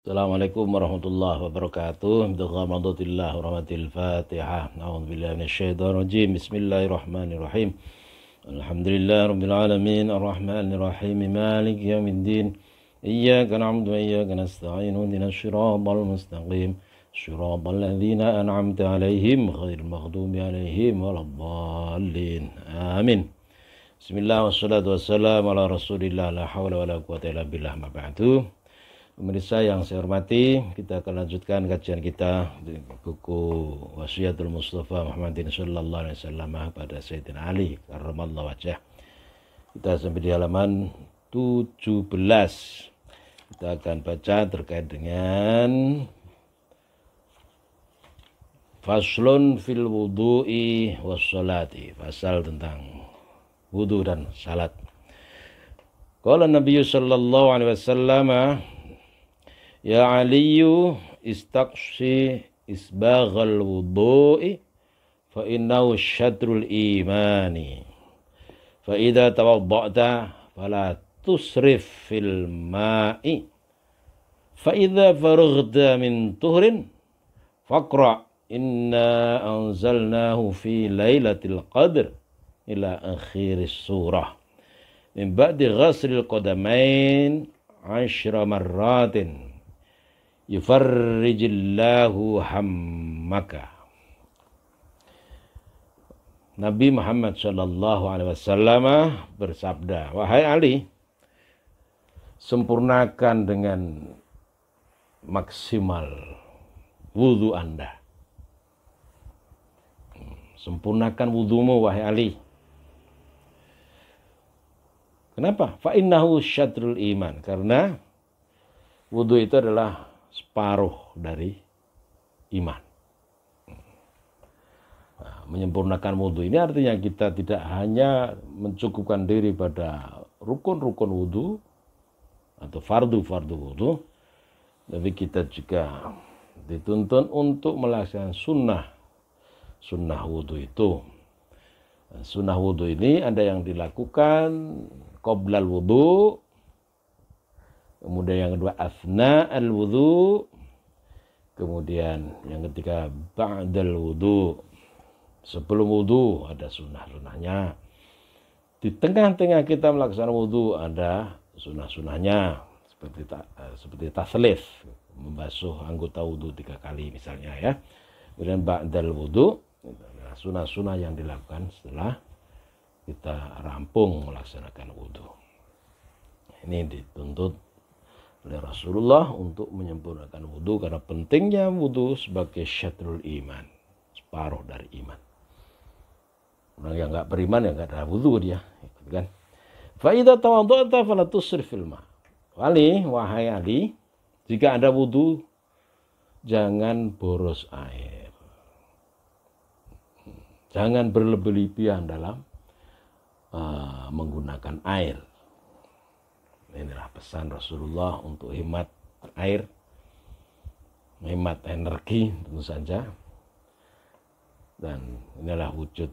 Assalamualaikum warahmatullahi wabarakatuh. Bihamdillah warahmatil Fatihah. A'udzubillahi minasyaitonir rajim. Bismillahirrahmanirrahim. Alhamdulillah rabbil alamin arrahmanir rahim maliki yaumiddin. Iyyaka na'budu wa iyyaka nasta'in. Ihdinas siratal mustaqim. Siratal ladzina an'amta 'alaihim ghairil maghdubi 'alaihim waladdallin. Amin. Bismillah wassalatu wassalamu ala Rasulillah la haula wala quwwata illa billah ma ba'du. Pemirsa yang saya hormati, kita akan lanjutkan kajian kita di buku Wasiatul Mustafa Muhammadin sallallahu alaihi wasallam pada Sayyidina Ali karramallahu wajhah. Kita sampai di halaman 17. Kita akan baca terkait dengan faslun fil wudu'i wassalati, pasal tentang wudu dan salat. Qala Nabi sallallahu alaihi wasallam, ya Aliyu istaqsi isbaghal wudu'i fa innahu syatrul imani fa idza tawadda'ta fala tusrif fil ma'i fa idza faraghta min tuhrin faqra inna anzalnahu fi lailatul qadr ila akhiris surah min ba'di ghaslil qadamain 10 marratin yufarrijillahu hammaka. Nabi Muhammad sallallahu alaihi wasallam bersabda, wahai Ali, sempurnakan dengan maksimal wudu Anda. Sempurnakan wudumu wahai Ali. Kenapa? Fa innahu syatrul iman. Karena wudu itu adalah separuh dari iman. Nah, menyempurnakan wudhu ini artinya kita tidak hanya mencukupkan diri pada rukun-rukun wudhu atau fardu-fardu wudhu, tapi kita juga dituntun untuk melaksanakan sunnah wudhu itu. Sunnah wudhu ini ada yang dilakukan qoblal wudhu, kemudian yang kedua asna al-wudu, kemudian yang ketiga ba'dal wudu. Sebelum wudu ada sunnah-sunnahnya. Di tengah-tengah kita melaksanakan wudu ada sunnah-sunnahnya, seperti taslith, membasuh anggota wudu 3 kali misalnya ya. Kemudian ba'dal wudu, sunnah-sunnah yang dilakukan setelah kita rampung melaksanakan wudu. Ini dituntut oleh Rasulullah untuk menyempurnakan wudhu karena pentingnya wudhu sebagai syatrul iman, separuh dari iman. Orang yang nggak beriman ya nggak ada wudhu dia, kan? Fa idza tawadda'ta fala tusrif fil ma. Wahai Ali, jika Anda wudhu jangan boros air. Jangan berlebih-lebihan dalam menggunakan air. Inilah pesan Rasulullah untuk hemat air, hemat energi tentu saja. Dan inilah wujud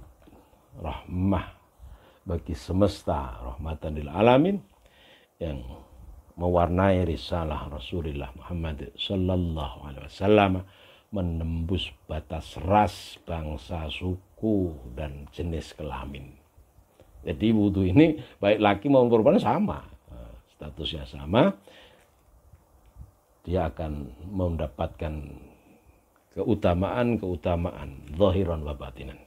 rahmah bagi semesta, rahmatan lil alamin, yang mewarnai risalah Rasulullah Muhammad sallallahu alaihi wasallam, menembus batas ras, bangsa, suku dan jenis kelamin. Jadi wudhu ini baik laki maupun perempuan sama. Statusnya sama, dia akan mendapatkan keutamaan zahiran wa batinan.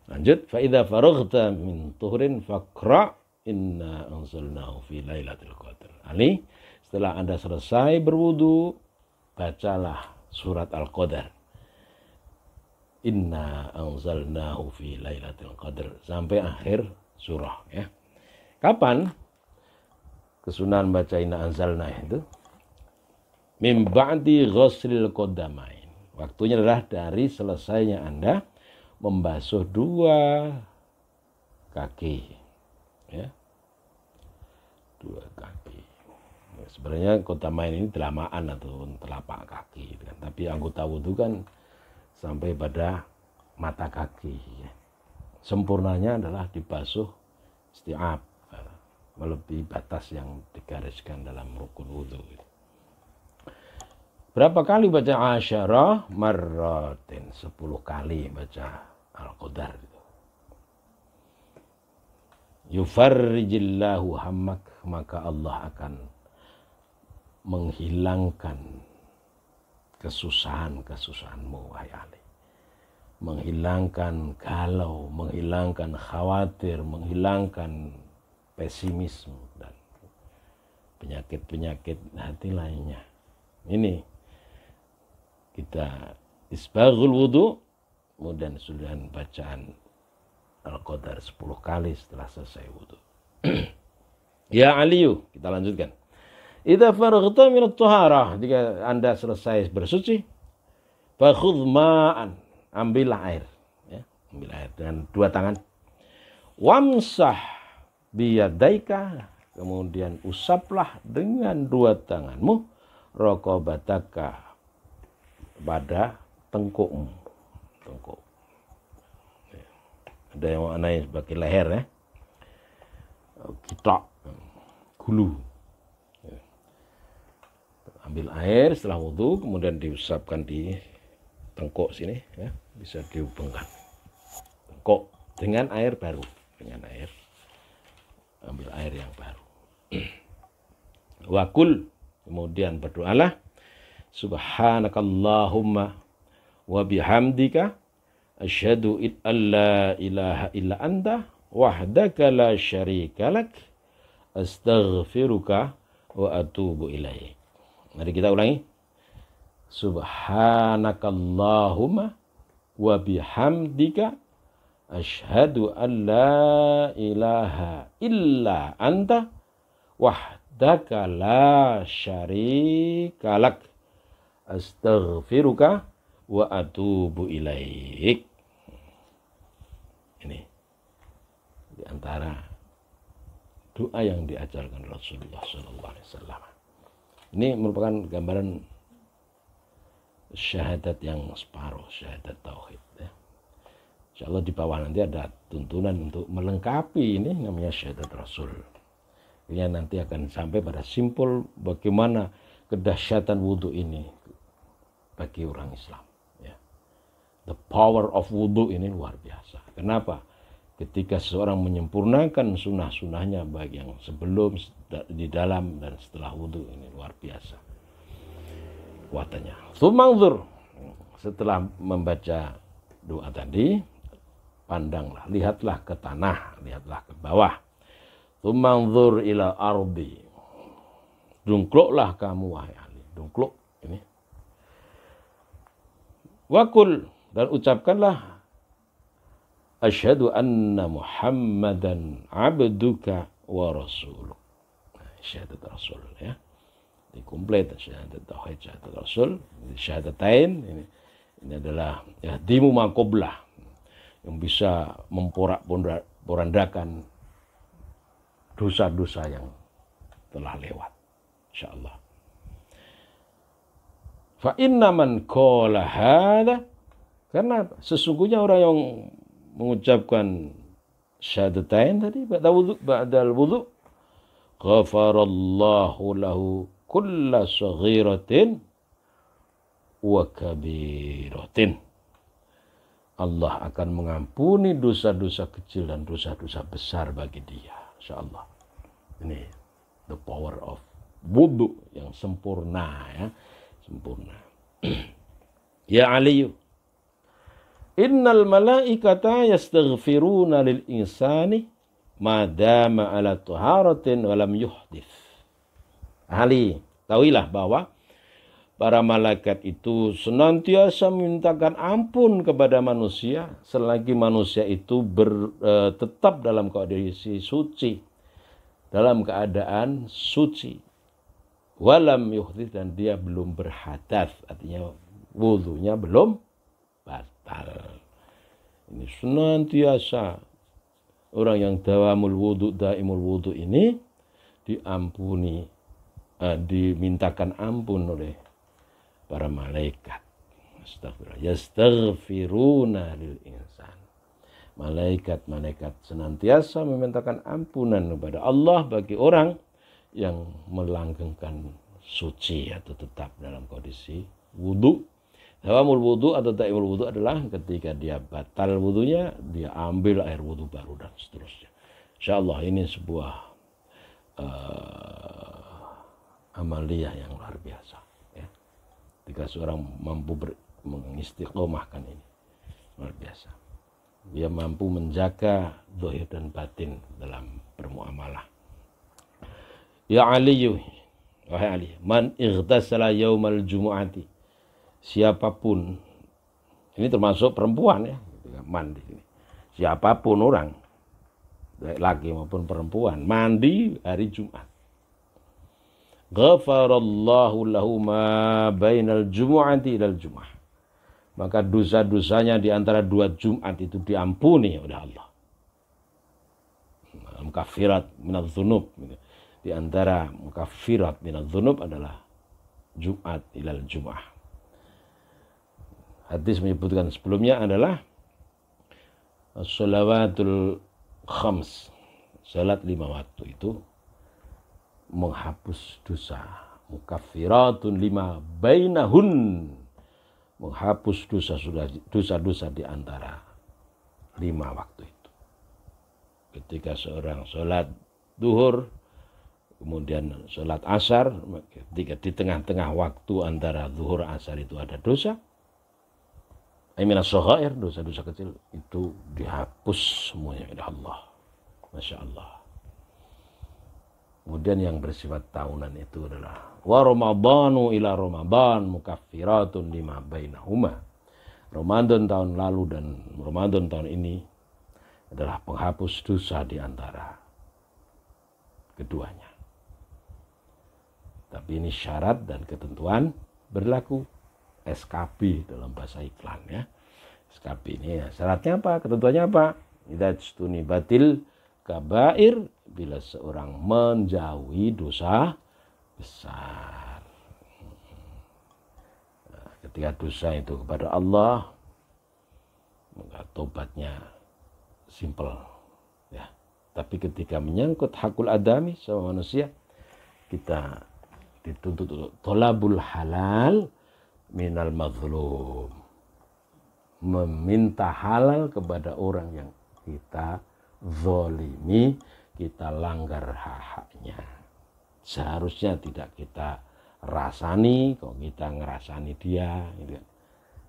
Lanjut, fa idza faraghta min tuhrin faqra inna anzalnahu fi lailatul qadr. Ali, setelah Anda selesai berwudu, bacalah surat Al-Qadar. Inna anzalnahu fi lailatul qadr sampai akhir surah ya. Kapan kesunahan baca inna anzalna itu? Min ba'di ghuslil qadamain. Waktunya adalah dari selesainya Anda membasuh 2 kaki. Ya. 2 kaki. Ya, sebenarnya qadamain ini telamaan atau telapak kaki gitu kan. Tapi anggota wudu kan sampai pada mata kaki ya. Sempurnanya adalah dibasuh isti'ab, melebihi batas yang digariskan dalam rukun wudhu. Berapa kali baca asyara marratin? 10 kali baca Al-Qadar. Yufarrijillahu hammak, maka Allah akan menghilangkan kesusahan-kesusahanmu, wahai Ali. Menghilangkan galau, menghilangkan khawatir, menghilangkan pesimisme dan penyakit-penyakit hati lainnya. Ini kita isbaghul wudu, kemudian sudah bacaan Al-Qadar 10 kali setelah selesai wudu. Ya Aliyu, kita lanjutkan. Idza faraghta min at-taharah, jika Anda selesai bersuci, fakhudh ma'an, ambillah air, ya, ambil air dengan 2 tangan. Wamsah biyadaika, kemudian usaplah dengan 2 tanganmu raqabataka, pada tengkukmu. Tengkuk. Ada yang maknanya sebagai leher, ya. Kita gulu. Ambil air setelah wudu, kemudian diusapkan di tengkuk sini, ya. Bisa dihubungkan tengkuk dengan air baru, dengan air, ambil air yang baru. Wakul, kemudian berdoalah, subhanakallahumma wa bihamdika asyhadu an la ilaha illa anta wahdaka la syarika lak astaghfiruka wa atubu ilaik. Mari kita ulangi. Subhanakallahumma wa bihamdika asyhadu an la ilaha illa anta wahdaka la syarika lak astaghfiruka wa atubu ilaik. Ini di antara doa yang diajarkan Rasulullah SAW. Ini merupakan gambaran syahadat yang separuh, syahadat tauhid, ya. Insyaallah di bawah nanti ada tuntunan untuk melengkapi ini, namanya syahadat Rasul. Ini nanti akan sampai pada simpul bagaimana kedahsyatan wudhu ini bagi orang Islam, ya. The power of wudhu ini luar biasa. Kenapa? Ketika seseorang menyempurnakan sunnah-sunnahnya, baik yang sebelum, di dalam, dan setelah wudhu, ini luar biasa kuatannya. Tsumangzur, setelah membaca doa tadi, pandanglah, lihatlah ke tanah, lihatlah ke bawah. Tsumangzur ila ardi, dungkluklah kamu, wahai Ali, dungkluk ini. Wakul, dan ucapkanlah, asyhadu anna Muhammadan abduka wa rasuluk. Syahadat Rasul, ya. Ini komplit syahadat tauhid, syahadat Rasul, syahadatain ini adalah yahdimu maqoblah, yang bisa memporak-porandakan dosa-dosa yang telah lewat, insyaallah. Fa inna man qala hadza, karena sesungguhnya orang yang mengucapkan syahadatain tadi ba'dal wudu, ghafarallahu lahu kulla saghiratin wa kabiratin. Allah akan mengampuni dosa-dosa kecil dan dosa-dosa besar bagi dia, insyaallah. Ini the power of wudu yang sempurna, ya, sempurna. Ya Ali, innal malaikata yastaghfiruna lil insani madama ala taharatin walam yuhdith. Ali, tahuilah bahwa para malaikat itu senantiasa memintakan ampun kepada manusia selagi manusia itu tetap dalam kondisi suci, dalam keadaan suci. Walam yuhdith, dan dia belum berhadas, artinya wudunya belum batal. Ini senantiasa orang yang dawamul wudu, daimul wudu ini diampuni, dimintakan ampun oleh para malaikat. Astagfirullah. Yastaghfiruna lil insan. Malaikat-malaikat senantiasa memintakan ampunan kepada Allah bagi orang yang melanggengkan suci atau tetap dalam kondisi sisi wudu. Tawamul wudu atau ta'imul wudu adalah ketika dia batal wudunya, dia ambil air wudu baru dan seterusnya. Insyaallah ini sebuah amaliyah yang luar biasa. Ya. Ketika seorang mampu mengistiqomahkan ini, luar biasa. Dia mampu menjaga zahir dan batin dalam bermuamalah. Ya Ali, wahai Ali, man ightasala yaumal jumu'ati. Siapapun, ini termasuk perempuan ya, man di sini. Siapapun orang, baik laki maupun perempuan, mandi hari Jumat. Ghafarallahu lahu ma bainal jumu'ati ilal jum'ah. Maka dosa-dosanya di antara dua Jumat itu diampuni oleh Allah. Mukaffirat minadz dzunub. Di antara mukaffirat minadz dzunub adalah Jumat ilal jum'ah. Hadis menyebutkan sebelumnya adalah sholawatul khams, salat 5 waktu itu menghapus dosa, mukaffiratun lima bainahun, menghapus dosa-dosa di antara 5 waktu itu. Ketika seorang sholat duhur, kemudian sholat asar, ketika di tengah-tengah waktu antara duhur asar itu ada dosa, minas shaghair, dosa-dosa kecil itu dihapus semuanya oleh Allah. Masya Allah. Kemudian yang bersifat tahunan itu adalah wa ramadhanu ila ramadhan mukaffiratun lima bainahuma. Ramadan tahun lalu dan Ramadan tahun ini adalah penghapus dosa di antara keduanya. Tapi ini syarat dan ketentuan berlaku. SKB dalam bahasa iklan ya. SKB ini ya, syaratnya apa? Ketentuannya apa? Idza batil kabair, bila seorang menjauhi dosa besar. Nah, ketika dosa itu kepada Allah, maka tobatnya simple ya. Tapi ketika menyangkut hakul adami sama manusia, kita dituntut untuk tolabul halal minal mazlum, meminta halal kepada orang yang kita zolimi, kita langgar hak-haknya. Seharusnya tidak kita rasani, kok kita ngerasani dia gitu.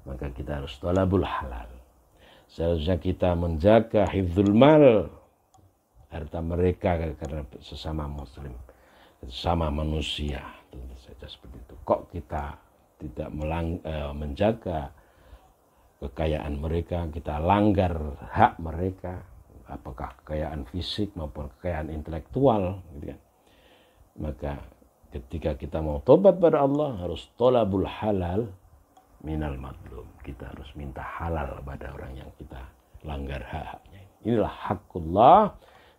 Maka kita harus tolabul halal. Seharusnya kita menjaga hifdzul mal, harta mereka karena sesama muslim, sesama manusia, tentu saja seperti itu. Kok kita tidak menjaga kekayaan mereka, kita langgar hak mereka, apakah kekayaan fisik maupun kekayaan intelektual gitu kan. Maka ketika kita mau tobat pada Allah, harus tolabul halal minal madlum, kita harus minta halal pada orang yang kita langgar hak-haknya. Inilah hakullah,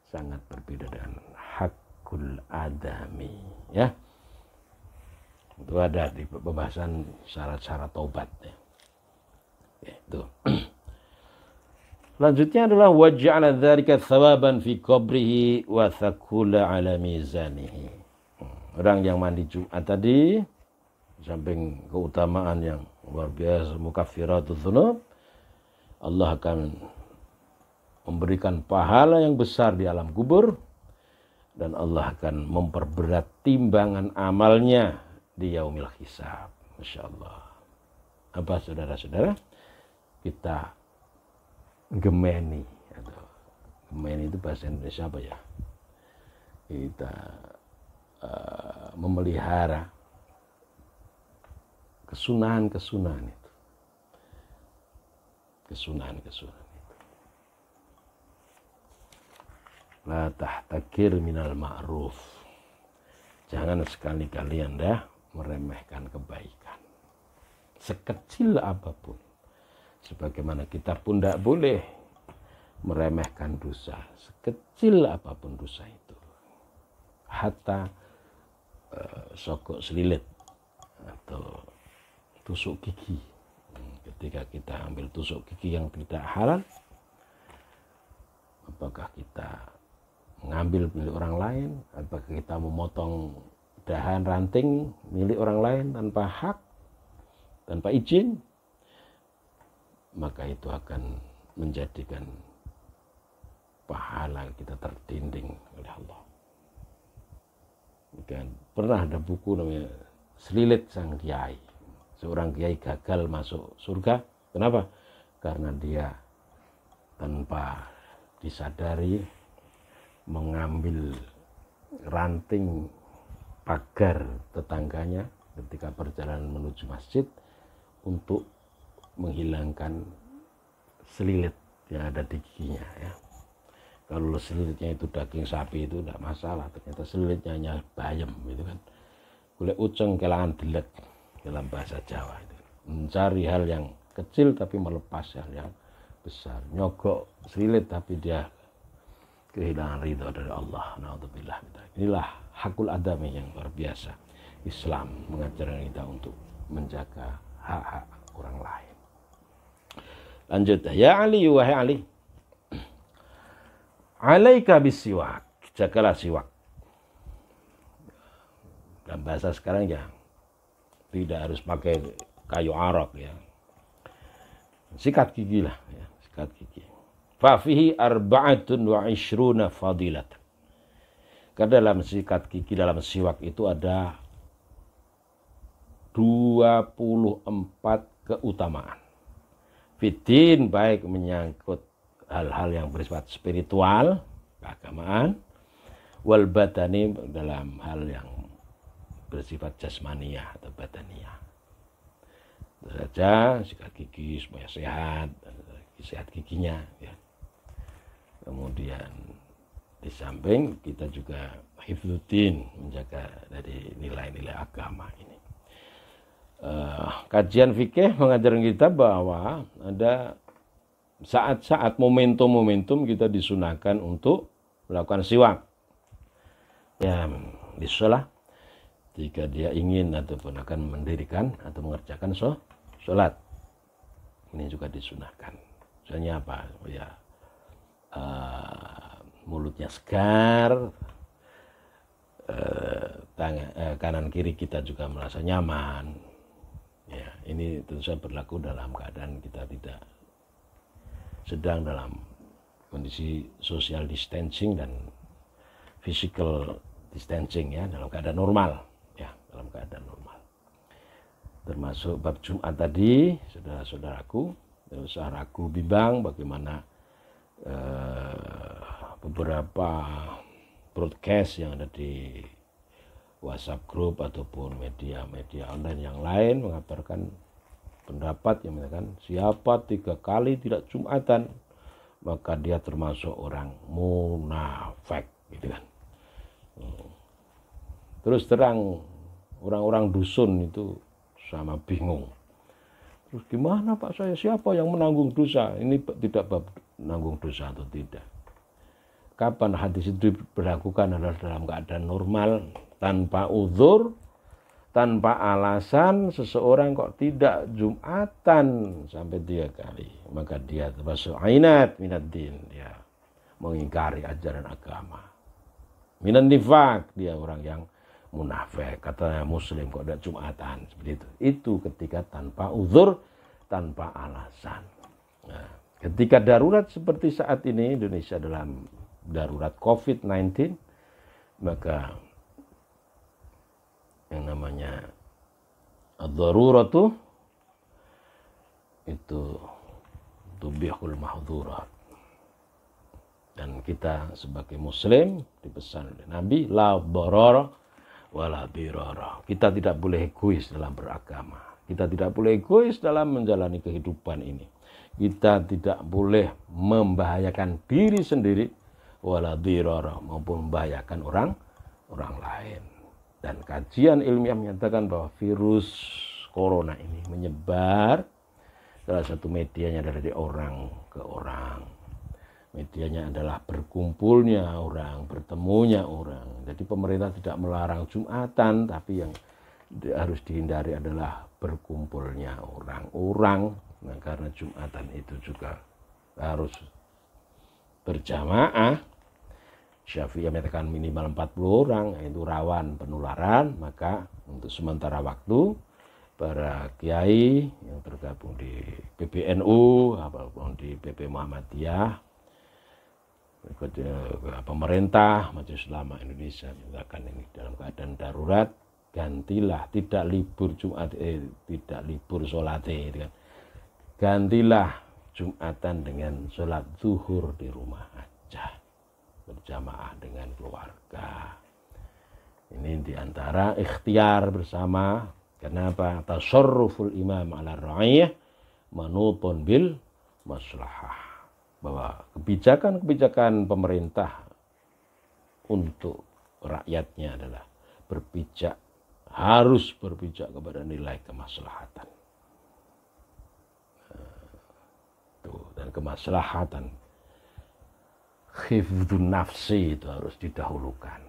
sangat berbeda dengan hakul adami ya. Itu ada di pembahasan syarat-syarat taubat ya. Itu. Selanjutnya adalah waj'ala dzalika tsawaban fi qabrihi wa thaqula ala mizanihi. Orang yang mandi Jumat tadi, samping keutamaan yang luar biasa mukaffiratuz dzunub, Allah akan memberikan pahala yang besar di alam kubur, dan Allah akan memperberat timbangan amalnya di yaumil hisab. Masya Allah. Apa saudara-saudara? Kita gemeni. Gemeni itu bahasa Indonesia apa ya? Kita memelihara kesunahan-kesunahan itu. Kesunahan-kesunahan itu. La tahtakir minal ma'ruf. Jangan sekali-kali Anda meremehkan kebaikan, sekecil apapun. Sebagaimana kita pun tidak boleh meremehkan dosa, sekecil apapun dosa itu. Hatta sokok selilit atau tusuk gigi. Ketika kita ambil tusuk gigi yang tidak halal, apakah kita mengambil milik orang lain, apakah kita memotong dahan ranting milik orang lain tanpa hak, tanpa izin, maka itu akan menjadikan pahala kita tertinding oleh Allah. Dan pernah ada buku namanya Selilit Sang Kiai. Seorang kiai gagal masuk surga. Kenapa? Karena dia tanpa disadari mengambil ranting pagar tetangganya ketika perjalanan menuju masjid untuk menghilangkan selilit yang ada di giginya ya. Kalau selilitnya itu daging sapi itu tidak masalah, ternyata selilitnya hanya bayam gitu kan. Boleh uceng kelangan delek dalam bahasa Jawa itu. Mencari hal yang kecil tapi melepas hal yang besar. Nyogok selilit tapi dia kehilangan ridho dari Allah. Naudzubillah. Inilah hakul adami yang luar biasa. Islam mengajarkan kita untuk menjaga hak-hak orang lain. Lanjut, ya Ali, wahai Ali, alaika bisiwak, jagalah siwak. Dalam bahasa sekarang ya tidak harus pakai kayu arok ya, sikat gigi lah ya, sikat gigi. Fafihi arba'atun wa ishruna fadilat. Karena dalam sikat gigi, dalam siwak itu ada 24 keutamaan. Fitin, baik menyangkut hal-hal yang bersifat spiritual, keagamaan, wal badani, dalam hal yang bersifat jasmaniyah atau badaniyah. Itu saja sikat gigi supaya sehat, sehat giginya ya. Kemudian di samping kita juga hifdzuddin, menjaga dari nilai-nilai agama ini. Kajian fikih mengajarkan kita bahwa ada saat-saat momentum-momentum kita disunahkan untuk melakukan siwak. Ya, di sholat, jika dia ingin ataupun akan mendirikan atau mengerjakan sholat, ini juga disunahkan. Misalnya apa? Ya, mulutnya segar, kanan kiri kita juga merasa nyaman. Ya, ini tentu saja berlaku dalam keadaan kita tidak sedang dalam kondisi social distancing dan physical distancing ya, dalam keadaan normal ya, dalam keadaan normal. Termasuk bab Jumat tadi, saudara-saudaraku, tidak usah ragu bimbang bagaimana beberapa broadcast yang ada di WhatsApp group ataupun media-media online yang lain mengabarkan pendapat yang mengatakan siapa 3 kali tidak Jumatan maka dia termasuk orang munafik gitu kan. Terus terang orang-orang dusun itu sama bingung. Terus gimana Pak, saya siapa yang menanggung dosa? Ini tidak bab menanggung dosa atau tidak. Kapan hadis itu diberlakukan adalah dalam keadaan normal, tanpa uzur, tanpa alasan. Seseorang kok tidak Jumatan sampai 3 kali, maka dia termasuk ainat minad din, dia mengingkari ajaran agama. Minan nifaq, dia orang yang munafik, katanya muslim kok tidak Jumatan, seperti itu. Itu ketika tanpa uzur, tanpa alasan. Nah, ketika darurat seperti saat ini, Indonesia dalam darurat COVID-19, maka yang namanya ad-daruratu itu tubihul mahdzurat. Dan kita sebagai muslim dipesan oleh Nabi, la darara wala dirara. Kita tidak boleh egois dalam beragama. Kita tidak boleh egois dalam menjalani kehidupan ini. Kita tidak boleh membahayakan diri sendiri wala dirara, maupun membahayakan orang lain. Dan kajian ilmiah menyatakan bahwa virus corona ini menyebar, salah satu medianya dari orang ke orang. Medianya adalah berkumpulnya orang, bertemunya orang. Jadi pemerintah tidak melarang Jumatan, tapi yang harus dihindari adalah berkumpulnya orang-orang. Nah, karena Jumatan itu juga harus berjamaah. Syafi'i menyatakan minimal 40 orang, itu rawan penularan, maka untuk sementara waktu para kiai yang tergabung di PBNU ataupun di PP Muhammadiyah, pemerintah, Majelis Ulama Indonesia menyatakan ini dalam keadaan darurat, gantilah tidak libur Jumat, tidak libur sholat, kan. Gantilah Jumatan dengan sholat zuhur di rumah aja, berjamaah dengan keluarga. Ini diantara ikhtiar bersama. Kenapa? Tasarruful imam ala ra'iyah manutun bil maslahah. Bahwa kebijakan-kebijakan pemerintah untuk rakyatnya adalah harus berpijak kepada nilai kemaslahatan. Dan kemaslahatan khifdun nafsi itu harus didahulukan.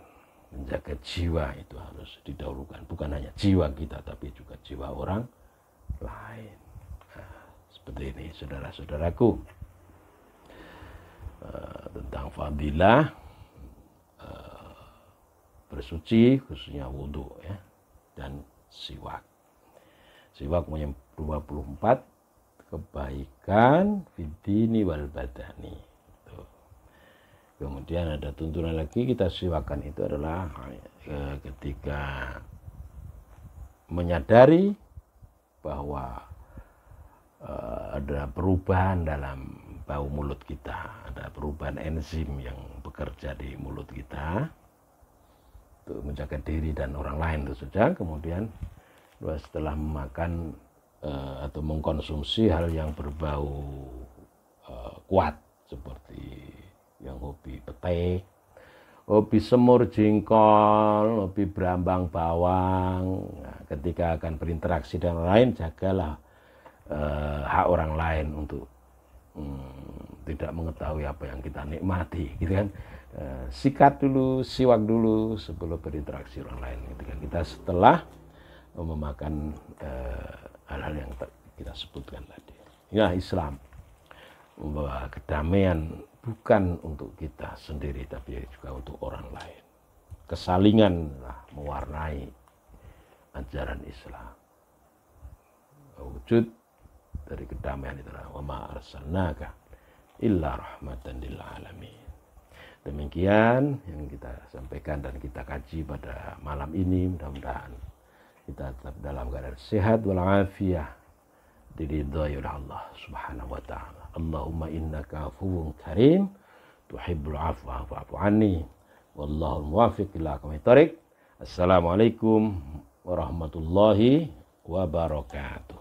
Menjaga jiwa itu harus didahulukan. Bukan hanya jiwa kita, tapi juga jiwa orang lain. Nah, seperti ini saudara-saudaraku. Tentang fadilah bersuci, khususnya wudhu ya, dan siwak. Siwak punya 24 kebaikan fidini wal badani. Kemudian ada tuntunan lagi, kita siwakan itu adalah ketika menyadari bahwa ada perubahan dalam bau mulut kita, ada perubahan enzim yang bekerja di mulut kita untuk menjaga diri dan orang lain itu saja. Kemudian setelah memakan atau mengkonsumsi hal yang berbau kuat seperti yang hobi petai, hobi semur jengkol, hobi berambang bawang. Nah, ketika akan berinteraksi dengan orang lain, jagalah hak orang lain untuk tidak mengetahui apa yang kita nikmati, gitu kan. Sikat dulu, siwak dulu sebelum berinteraksi orang lain, gitu kan. Kita setelah memakan hal-hal yang kita sebutkan tadi. Ya, Islam membawa kedamaian bukan untuk kita sendiri, tapi juga untuk orang lain. Kesalinganlah mewarnai ajaran Islam. Wujud dari kedamaian itu adalah wa ma arsalnaka illa rahmatan lil alamin. Demikian yang kita sampaikan dan kita kaji pada malam ini. Mudah-mudahan kita tetap dalam keadaan sehat walafiat, diridhai oleh Allah Subhanahu wa taala. Allahumma innaka afuwwun karim tuhibbul afwa fa'fu anni wallahul muwaffiq ila aqwamit thoriq. Assalamualaikum warahmatullahi wabarakatuh.